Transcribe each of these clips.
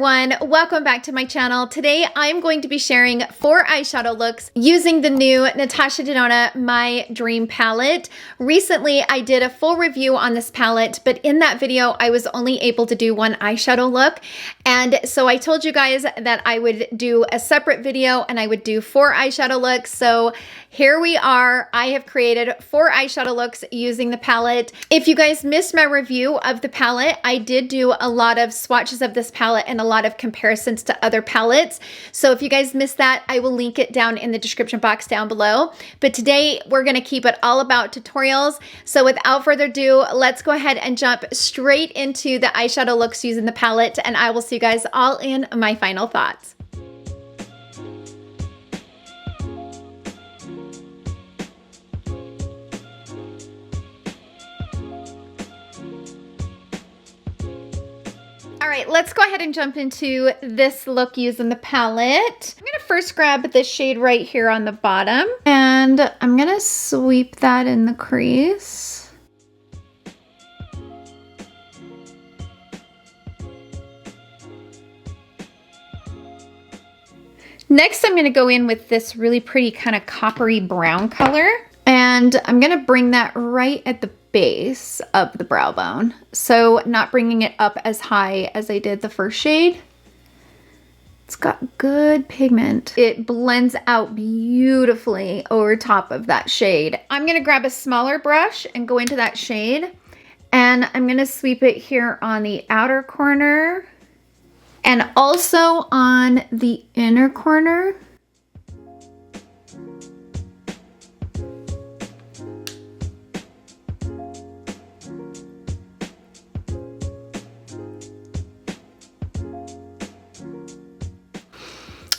everyone, welcome back to my channel. Today I'm going to be sharing 4 eyeshadow looks using the new Natasha Denona My Dream palette. Recently I did a full review on this palette, but in that video I was only able to do 1 eyeshadow look, and so I told you guys that I would do a separate video and I would do 4 eyeshadow looks. So here we are. I have created 4 eyeshadow looks using the palette. If you guys missed my review of the palette, I did do a lot of swatches of this palette and a lot of comparisons to other palettes. So if you guys missed that, I will link it down in the description box down below. But today we're going to keep it all about tutorials. So without further ado, let's go ahead and jump straight into the eyeshadow looks using the palette, and I will see you guys all in my final thoughts. All right, let's go ahead and jump into this look using the palette. I'm gonna first grab this shade right here on the bottom, and I'm gonna sweep that in the crease. Next, I'm gonna go in with this really pretty kind of coppery brown color, and I'm gonna bring that right at the base of the brow bone. So not bringing it up as high as I did the first shade. It's got good pigment. It blends out beautifully over top of that shade. I'm gonna grab a smaller brush and go into that shade, and I'm gonna sweep it here on the outer corner and also on the inner corner.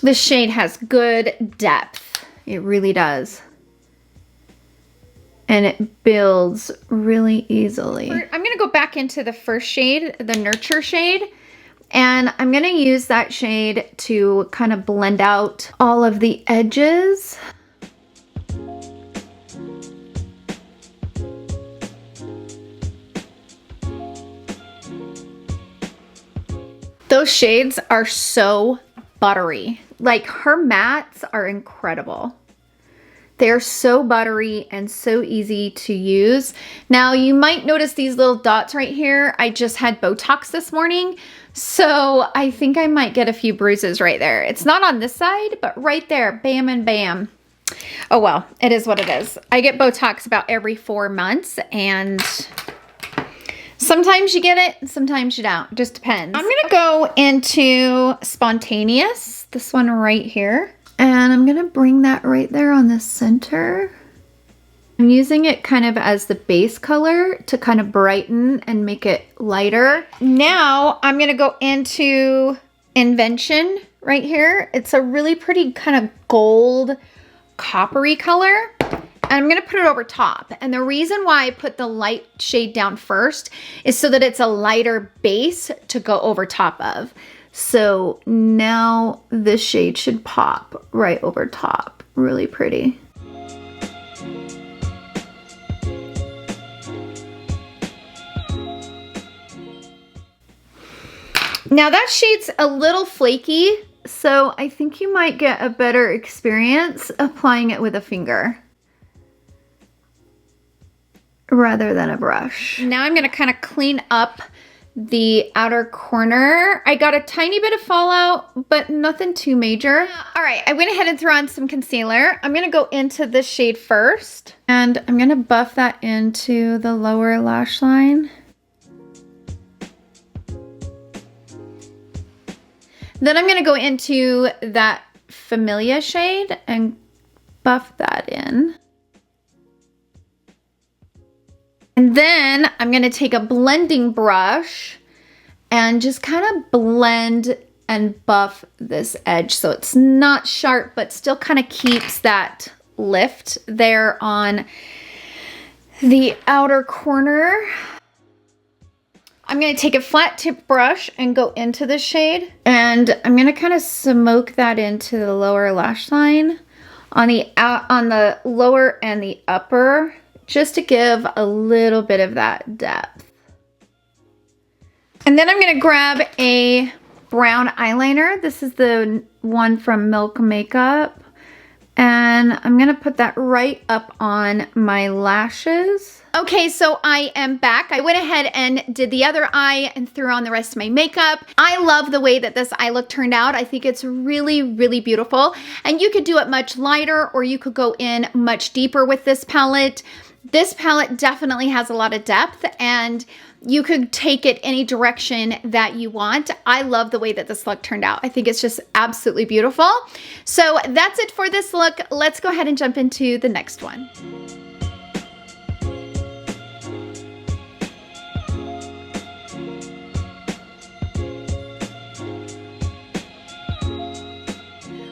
This shade has good depth. It really does. And it builds really easily. I'm gonna go back into the first shade, the Nurture shade, and I'm gonna use that shade to kind of blend out all of the edges. Those shades are so buttery. Like, her mattes are incredible. They're so buttery and so easy to use. Now, you might notice these little dots right here. I just had Botox this morning, so I think I might get a few bruises right there. It's not on this side, but right there, bam and bam. Oh well, it is what it is. I get Botox about every 4 months, and sometimes you get it, sometimes you don't. Just depends. I'm gonna go into Spontaneous, this one right here. And I'm gonna bring that right there on the center. I'm using it kind of as the base color to kind of brighten and make it lighter. Now I'm gonna go into Invention right here. It's a really pretty kind of gold coppery color. And I'm gonna put it over top. And the reason why I put the light shade down first is so that it's a lighter base to go over top of. So now this shade should pop right over top. Really pretty. Now that shade's a little flaky, so I think you might get a better experience applying it with a finger rather than a brush. Now I'm gonna kind of clean up the outer corner. I got a tiny bit of fallout, but nothing too major. All right, I went ahead and threw on some concealer. I'm gonna go into this shade first, and I'm gonna buff that into the lower lash line. Then I'm gonna go into that Familia shade and buff that in. And then I'm gonna take a blending brush and just kind of blend and buff this edge so it's not sharp, but still kind of keeps that lift there on the outer corner. I'm gonna take a flat tip brush and go into the shade, and I'm gonna kind of smoke that into the lower lash line on the lower and the upper, just to give a little bit of that depth. And then I'm gonna grab a brown eyeliner. This is the one from Milk Makeup. And I'm gonna put that right up on my lashes. Okay, so I am back. I went ahead and did the other eye and threw on the rest of my makeup. I love the way that this eye look turned out. I think it's really, really beautiful. And you could do it much lighter or you could go in much deeper with this palette. This palette definitely has a lot of depth and you could take it any direction that you want. I love the way that this look turned out. I think it's just absolutely beautiful. So that's it for this look. Let's go ahead and jump into the next one.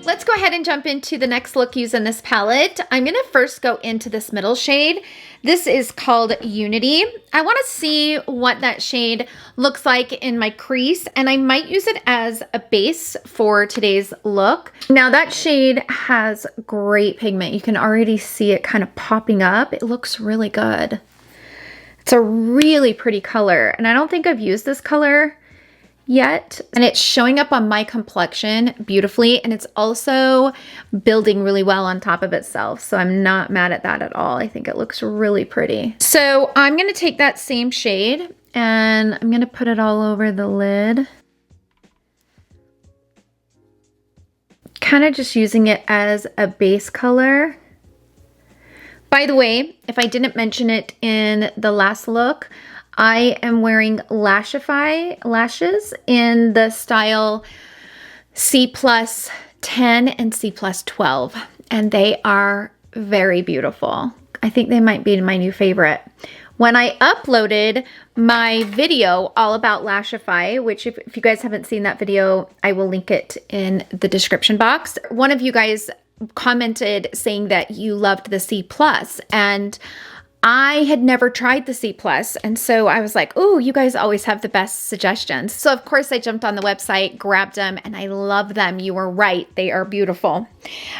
Let's go ahead and jump into the next look using this palette. I'm gonna first go into this middle shade. This is called Unity. I wanna see what that shade looks like in my crease, and I might use it as a base for today's look. Now that shade has great pigment. You can already see it kind of popping up. It looks really good. It's a really pretty color, and I don't think I've used this color yet, and it's showing up on my complexion beautifully, and it's also building really well on top of itself, so I'm not mad at that at all. I think it looks really pretty. So I'm gonna take that same shade and I'm gonna put it all over the lid, kind of just using it as a base color. By the way, if I didn't mention it in the last look, I am wearing LASHIFY lashes in the style C+10 and C+12, and they are very beautiful. I think they might be my new favorite. When I uploaded my video all about LASHIFY, which if you guys haven't seen that video, I will link it in the description box. One of you guys commented saying that you loved the C+, and I had never tried the C+, and so I was like, oh, you guys always have the best suggestions. So of course I jumped on the website, grabbed them, and I love them. You were right, they are beautiful.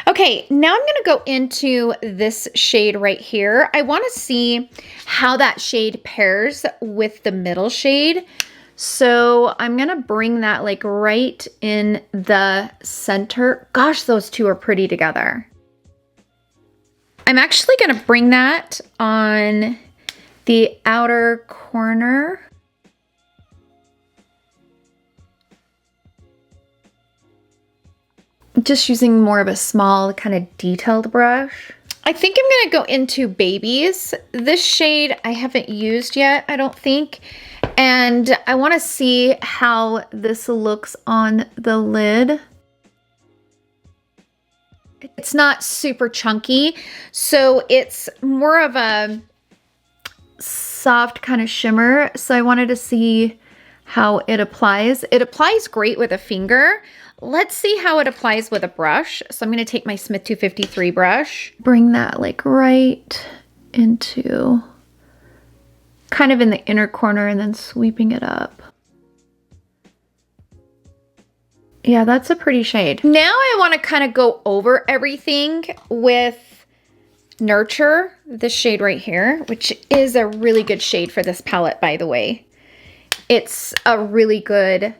Okay, now I'm gonna go into this shade right here. I wanna see how that shade pairs with the middle shade. So I'm gonna bring that like right in the center. Gosh, those two are pretty together. I'm actually going to bring that on the outer corner. Just using more of a small kind of detailed brush. I think I'm going to go into Babies. This shade I haven't used yet, I don't think. And I want to see how this looks on the lid. It's not super chunky, so it's more of a soft kind of shimmer. So I wanted to see how it applies. It applies great with a finger. Let's see how it applies with a brush. So I'm going to take my Smith 253 brush, bring that like right into kind of in the inner corner and then sweeping it up. Yeah, that's a pretty shade. Now I want to kind of go over everything with Nurture, this shade right here, which is a really good shade for this palette, by the way. It's a really good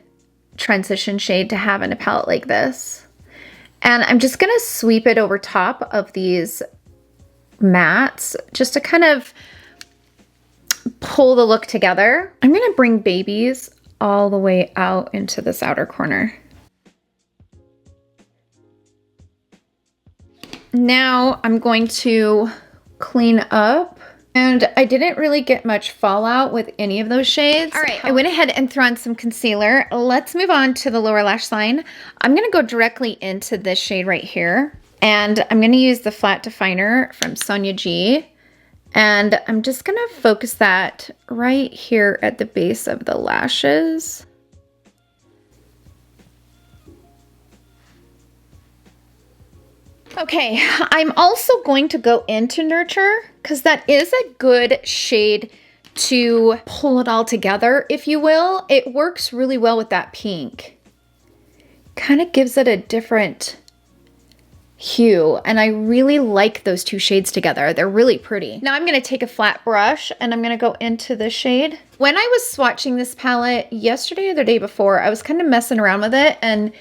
transition shade to have in a palette like this. And I'm just gonna sweep it over top of these mattes just to kind of pull the look together. I'm gonna bring Babies all the way out into this outer corner. Now I'm going to clean up, and I didn't really get much fallout with any of those shades. All right, I went ahead and threw on some concealer. Let's move on to the lower lash line. I'm gonna go directly into this shade right here, and I'm gonna use the flat definer from Sonia G, and I'm just gonna focus that right here at the base of the lashes. Okay, I'm also going to go into Nurture because that is a good shade to pull it all together, if you will. It works really well with that pink. Kind of gives it a different hue, and I really like those two shades together. They're really pretty. Now I'm gonna take a flat brush and I'm gonna go into this shade. When I was swatching this palette yesterday or the day before, I was kind of messing around with it and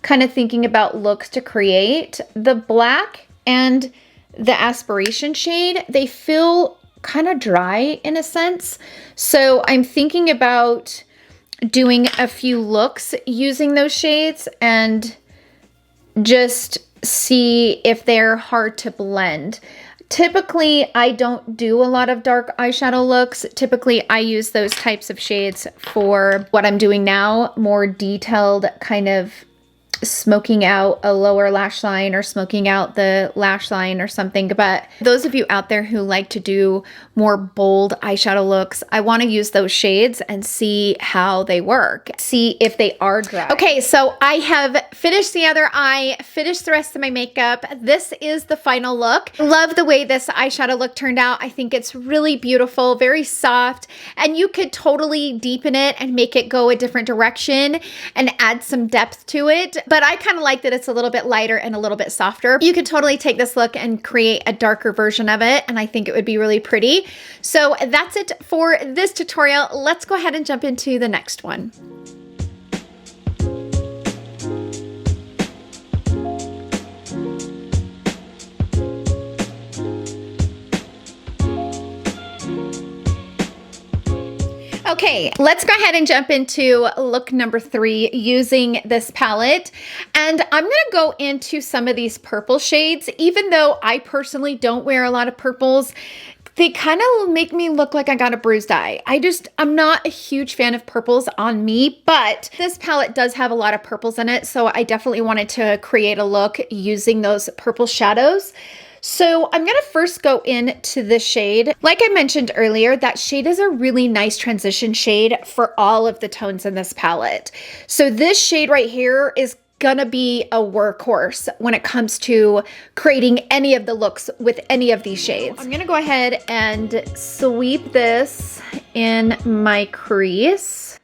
kind of thinking about looks to create. The black and the Aspiration shade, they feel kind of dry in a sense. So I'm thinking about doing a few looks using those shades and just see if they're hard to blend. Typically, I don't do a lot of dark eyeshadow looks. Typically, I use those types of shades for what I'm doing now, more detailed kind of smoking out a lower lash line or smoking out the lash line or something. But those of you out there who like to do more bold eyeshadow looks, I want to use those shades and see how they work. See if they are dry. Okay, so I have finished the other eye, finished the rest of my makeup. This is the final look. Love the way this eyeshadow look turned out. I think it's really beautiful, very soft, and you could totally deepen it and make it go a different direction and add some depth to it. But I kind of like that it's a little bit lighter and a little bit softer. You could totally take this look and create a darker version of it, and I think it would be really pretty. So that's it for this tutorial. Let's go ahead and jump into the next one. Okay, let's go ahead and jump into look number 3 using this palette. And I'm gonna go into some of these purple shades. Even though I personally don't wear a lot of purples, they kind of make me look like I got a bruised eye. I'm not a huge fan of purples on me, but this palette does have a lot of purples in it, so I definitely wanted to create a look using those purple shadows. So I'm gonna first go into this shade. Like I mentioned earlier, that shade is a really nice transition shade for all of the tones in this palette. So this shade right here is gonna be a workhorse when it comes to creating any of the looks with any of these shades. I'm gonna go ahead and sweep this in my crease.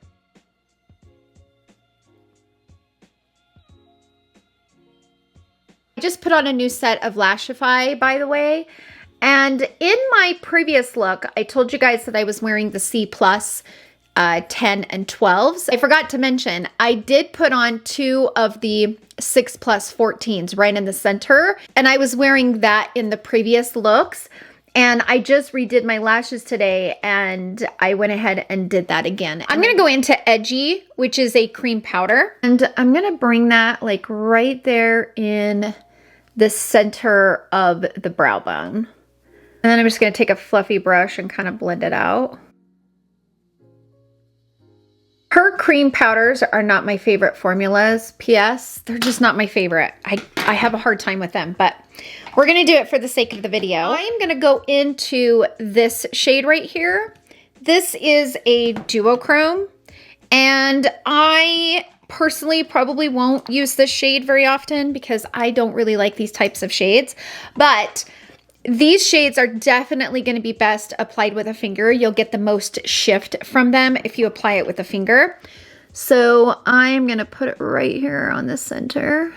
I just put on a new set of LASHIFY, by the way. And in my previous look, I told you guys that I was wearing the C+ 10 and 12s. I forgot to mention, I did put on 2 of the 6+ 14s right in the center. And I was wearing that in the previous looks. And I just redid my lashes today and I went ahead and did that again. I'm gonna go into Edgy, which is a cream powder. And I'm gonna bring that like right there in the center of the brow bone. And then I'm just gonna take a fluffy brush and kind of blend it out. Her cream powders are not my favorite formulas. P.S. They're just not my favorite. I have a hard time with them, but we're gonna do it for the sake of the video. I'm gonna go into this shade right here. This is a duochrome, and I personally probably won't use this shade very often because I don't really like these types of shades, but these shades are definitely going to be best applied with a finger. You'll get the most shift from them if you apply it with a finger. So I'm going to put it right here on the center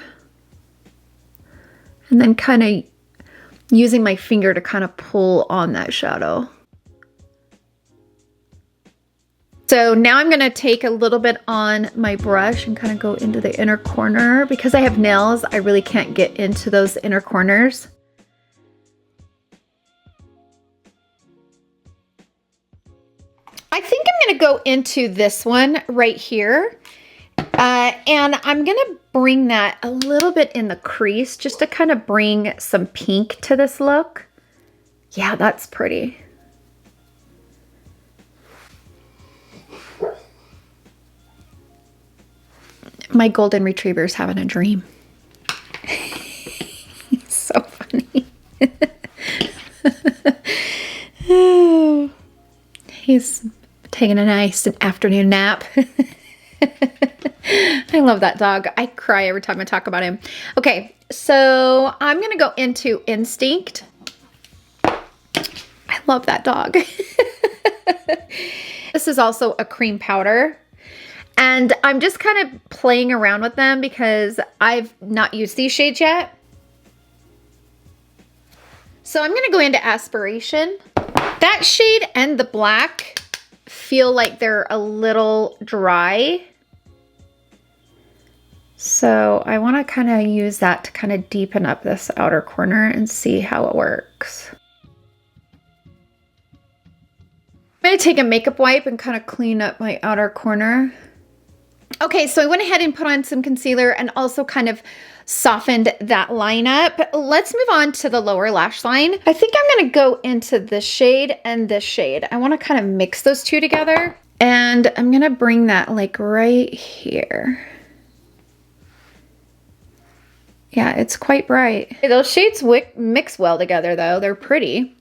and then kind of using my finger to kind of pull on that shadow. So now I'm gonna take a little bit on my brush and kind of go into the inner corner. Because I have nails, I really can't get into those inner corners. I think I'm gonna go into this one right here. And I'm gonna bring that a little bit in the crease just to kind of bring some pink to this look. Yeah, that's pretty. My golden retriever's having a dream. He's so funny. Oh, he's taking a nice afternoon nap. I love that dog. I cry every time I talk about him. Okay, so I'm gonna go into Instinct. I love that dog. This is also a cream powder. And I'm just kind of playing around with them because I've not used these shades yet. So I'm gonna go into Aspiration. That shade and the black feel like they're a little dry. So I wanna kinda use that to kind of deepen up this outer corner and see how it works. I'm gonna take a makeup wipe and kind of clean up my outer corner. Okay, so I went ahead and put on some concealer and also kind of softened that line up. Let's move on to the lower lash line. I think I'm gonna go into this shade and this shade. I wanna kind of mix those two together. And I'm gonna bring that like right here. Yeah, it's quite bright. Those shades mix well together though, they're pretty.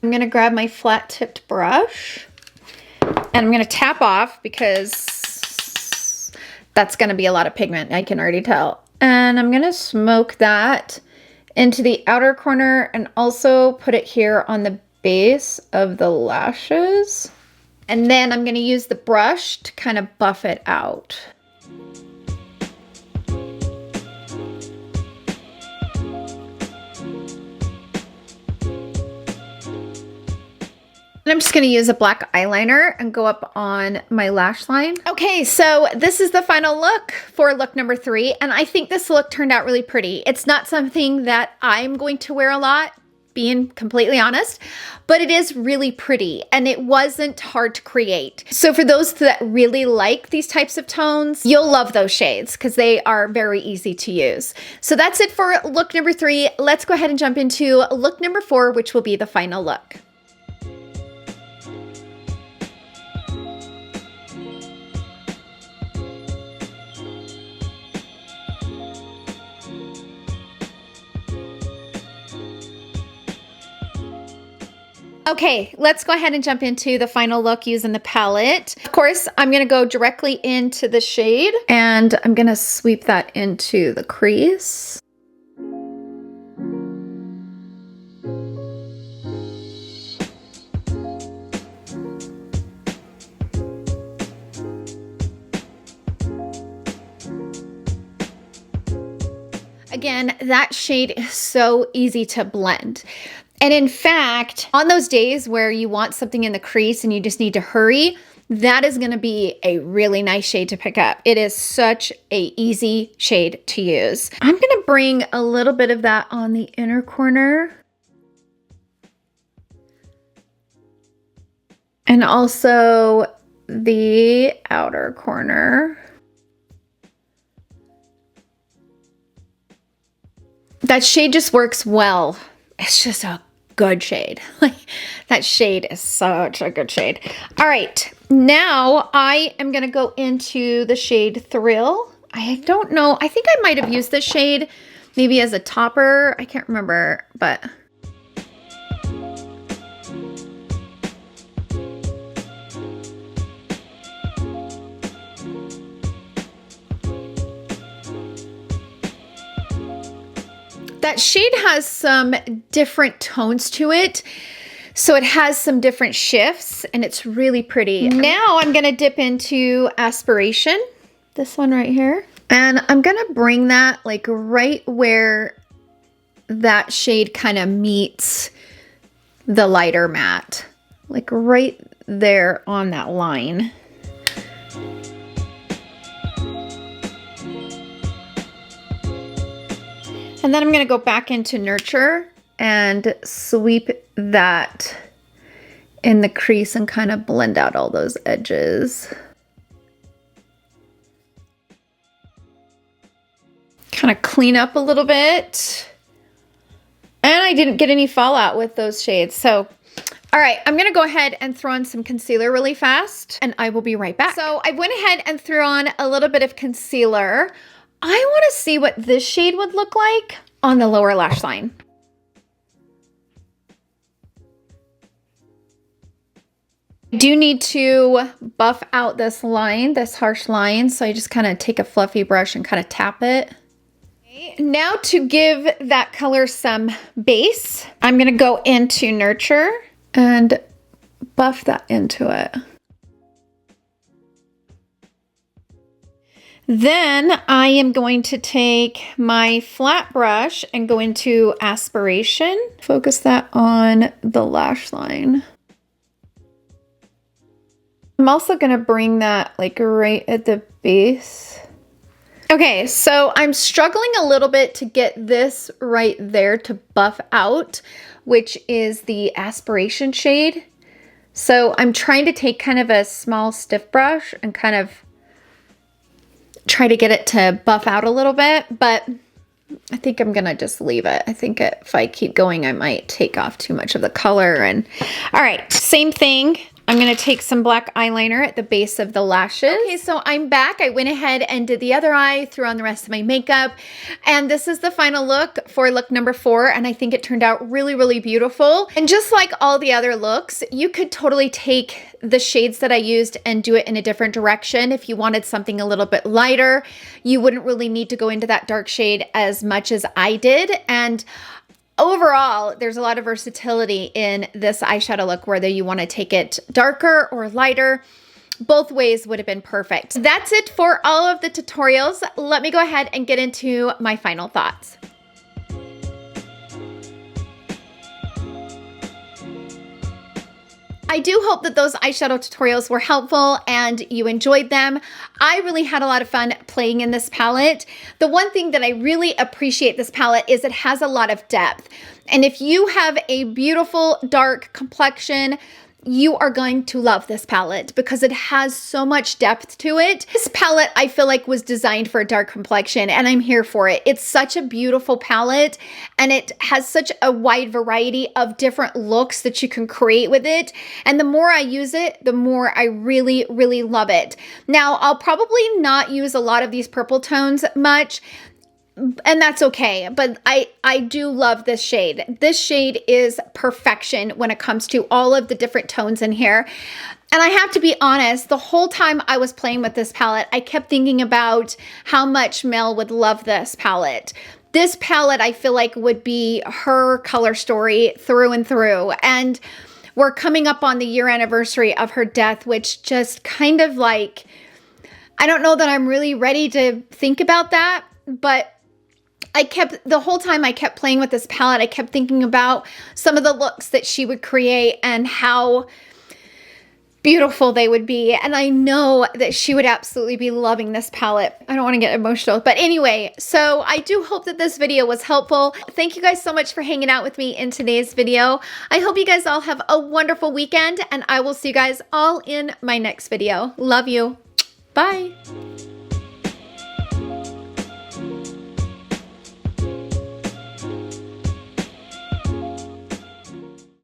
I'm gonna grab my flat tipped brush and I'm gonna tap off because that's gonna be a lot of pigment, I can already tell. And I'm gonna smoke that into the outer corner and also put it here on the base of the lashes. And then I'm gonna use the brush to kind of buff it out. And I'm just gonna use a black eyeliner and go up on my lash line. Okay, so this is the final look for look number 3. And I think this look turned out really pretty. It's not something that I'm going to wear a lot, being completely honest, but it is really pretty and it wasn't hard to create. So for those that really like these types of tones, you'll love those shades because they are very easy to use. So that's it for look number 3. Let's go ahead and jump into look number 4, which will be the final look. Okay, let's go ahead and jump into the final look using the palette. Of course, I'm gonna go directly into the shade and I'm gonna sweep that into the crease. Again, that shade is so easy to blend. And in fact, on those days where you want something in the crease and you just need to hurry, that is gonna be a really nice shade to pick up. It is such an easy shade to use. I'm gonna bring a little bit of that on the inner corner. And also the outer corner. That shade just works well. It's just a good shade. Like, that shade is such a good shade. All right, now I am gonna go into the shade Thrill. I don't know, I think I might have used this shade maybe as a topper. I can't remember, but that shade has some different tones to it. So it has some different shifts and it's really pretty. Now I'm gonna dip into Aspiration, this one right here. And I'm gonna bring that like right where that shade kind of meets the lighter matte. Like right there on that line. And then I'm gonna go back into Nurture and sweep that in the crease and kind of blend out all those edges. Kind of clean up a little bit. And I didn't get any fallout with those shades. So, all right, I'm gonna go ahead and throw on some concealer really fast and I will be right back. So I went ahead and threw on a little bit of concealer. I want to see what this shade would look like on the lower lash line. I do need to buff out this line, this harsh line, so I just kind of take a fluffy brush and kind of tap it. Okay, now to give that color some base, I'm going to go into Nurture and buff that into it. Then I am going to take my flat brush and go into aspiration. Focus that on the lash line. I'm also going to bring that like right at the base. Okay, so I'm struggling a little bit to get this right there to buff out, which is the aspiration shade. So I'm trying to take kind of a small stiff brush and kind of try to get it to buff out a little bit, but I think I'm gonna just leave it. I think if I keep going, I might take off too much of the color. And all right, same thing. I'm gonna take some black eyeliner at the base of the lashes. Okay, so I'm back. I went ahead and did the other eye, threw on the rest of my makeup, and this is the final look for look number 4, and I think it turned out really, really beautiful. And just like all the other looks, you could totally take the shades that I used and do it in a different direction. If you wanted something a little bit lighter, you wouldn't really need to go into that dark shade as much as I did. And overall, there's a lot of versatility in this eyeshadow look, whether you want to take it darker or lighter. Both ways would have been perfect. That's it for all of the tutorials. Let me go ahead and get into my final thoughts. I do hope that those eyeshadow tutorials were helpful and you enjoyed them. I really had a lot of fun playing in this palette. The one thing that I really appreciate this palette is it has a lot of depth. And if you have a beautiful dark complexion, you are going to love this palette because it has so much depth to it. This palette, I feel like, was designed for a dark complexion, and I'm here for it. It's such a beautiful palette, and it has such a wide variety of different looks that you can create with it. And the more I use it, the more I really, really love it. Now, I'll probably not use a lot of these purple tones much, and that's okay, but I do love this shade. This shade is perfection when it comes to all of the different tones in here. And I have to be honest, the whole time I was playing with this palette, I kept thinking about how much Mel would love this palette. This palette, I feel like, would be her color story through and through. And we're coming up on the year anniversary of her death, which just kind of like, I don't know that I'm really ready to think about that, but the whole time I kept playing with this palette, I kept thinking about some of the looks that she would create and how beautiful they would be. And I know that she would absolutely be loving this palette. I don't want to get emotional, but anyway, so I do hope that this video was helpful. Thank you guys so much for hanging out with me in today's video. I hope you guys all have a wonderful weekend, and I will see you guys all in my next video. Love you. Bye.